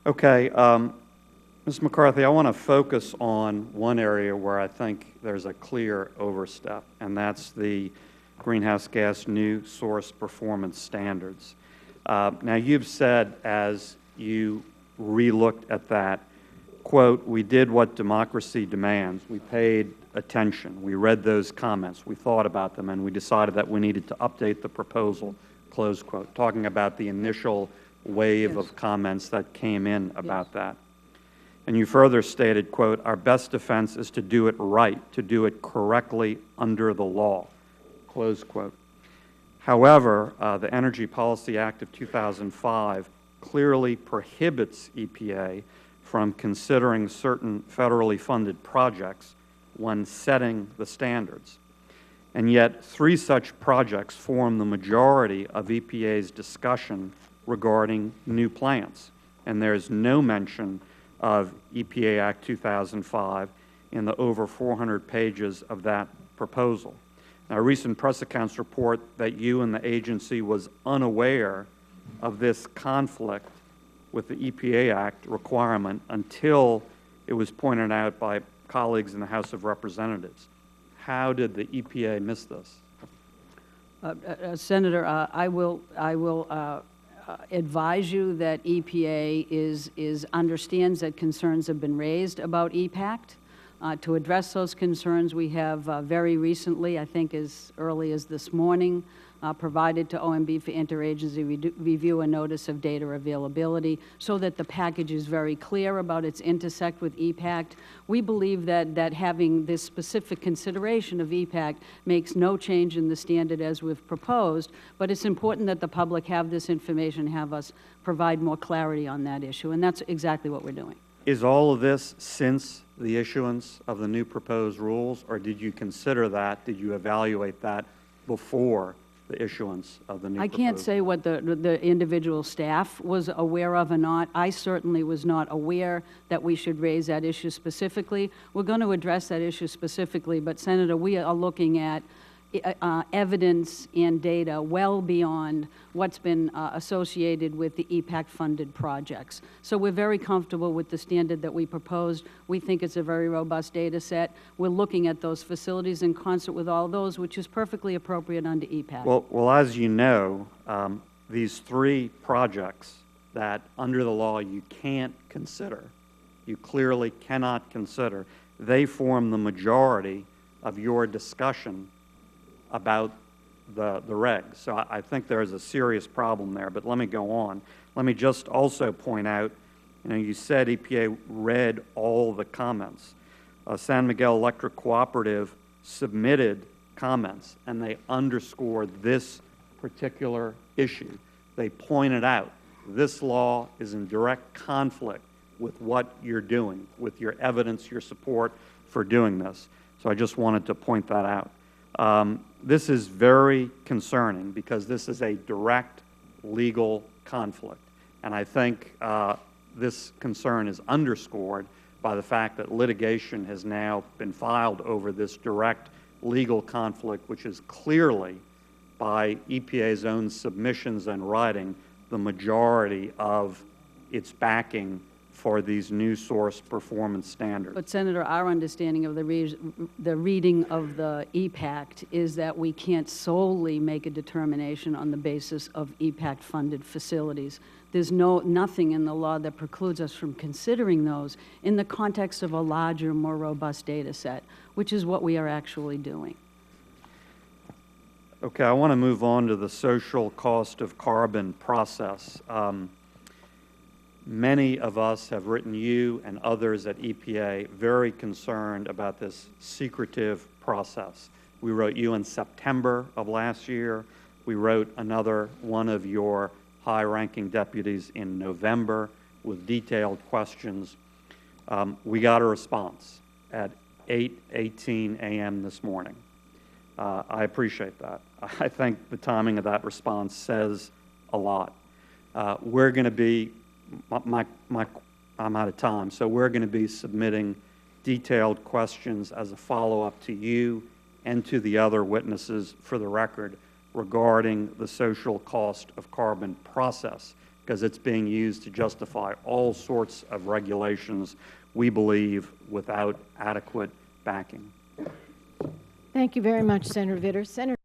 Okay. Ms. McCarthy, I want to focus on one area where I think there's a clear overstep, and that's the greenhouse gas new source performance standards. Now, you've said as you re-looked at that, quote, "We did what democracy demands. We paid attention. We read those comments. We thought about them, and we decided that we needed to update the proposal," close quote, talking about the initial wave of comments that came in about that. And you further stated, quote, "Our best defense is to do it right, to do it correctly under the law," close quote. However, the Energy Policy Act of 2005 clearly prohibits EPA from considering certain federally funded projects when setting the standards. And yet, 3 such projects form the majority of EPA's discussion regarding new plants. And there is no mention of EPA Act 2005 in the over 400 pages of that proposal. Now, a recent press accounts report that you and the agency was unaware of this conflict with the EPA Act requirement until it was pointed out by colleagues in the House of Representatives. How did the EPA miss this? Senator, I will advise you that EPA understands that concerns have been raised about EPACT. To address those concerns, we have very recently, I think as early as this morning, provided to OMB for interagency review a notice of data availability so that the package is very clear about its intersect with EPACT. We believe that having this specific consideration of EPACT makes no change in the standard as we've proposed, but it's important that the public have this information, have us provide more clarity on that issue, and that's exactly what we're doing. Is all of this since the issuance of the new proposed rules, or did you consider that, did you evaluate that before the issuance of the new proposal? I can't say what the individual staff was aware of or not. I certainly was not aware that we should raise that issue specifically. We're going to address that issue specifically, but Senator, we are looking at evidence and data well beyond what's been associated with the EPACT-funded projects. So we're very comfortable with the standard that we proposed. We think it's a very robust data set. We're looking at those facilities in concert with all those, which is perfectly appropriate under EPACT. Well, as you know, these 3 projects that under the law you can't consider, you clearly cannot consider, they form the majority of your discussion about the regs. So I think there is a serious problem there, but let me go on. Let me just also point out, you said EPA read all the comments. San Miguel Electric Cooperative submitted comments, and they underscored this particular issue. They pointed out this law is in direct conflict with what you're doing, with your evidence, your support for doing this. So I just wanted to point that out. This is very concerning because this is a direct legal conflict. And I think this concern is underscored by the fact that litigation has now been filed over this direct legal conflict, which is clearly, by EPA's own submissions and writing, the majority of its backing for these new source performance standards. But, Senator, our understanding of the reading of the EPACT is that we can't solely make a determination on the basis of EPACT-funded facilities. There's nothing in the law that precludes us from considering those in the context of a larger, more robust data set, which is what we are actually doing. Okay, I want to move on to the social cost of carbon process. Many of us have written you and others at EPA very concerned about this secretive process. We wrote you in September of last year. We wrote another one of your high-ranking deputies in November with detailed questions. We got a response at 8:18 a.m. this morning. I appreciate that. I think the timing of that response says a lot. We're going to be I'm out of time, so we're going to be submitting detailed questions as a follow-up to you and to the other witnesses for the record regarding the social cost of carbon process because it's being used to justify all sorts of regulations, we believe, without adequate backing. Thank you very much, Senator Vitter. Senator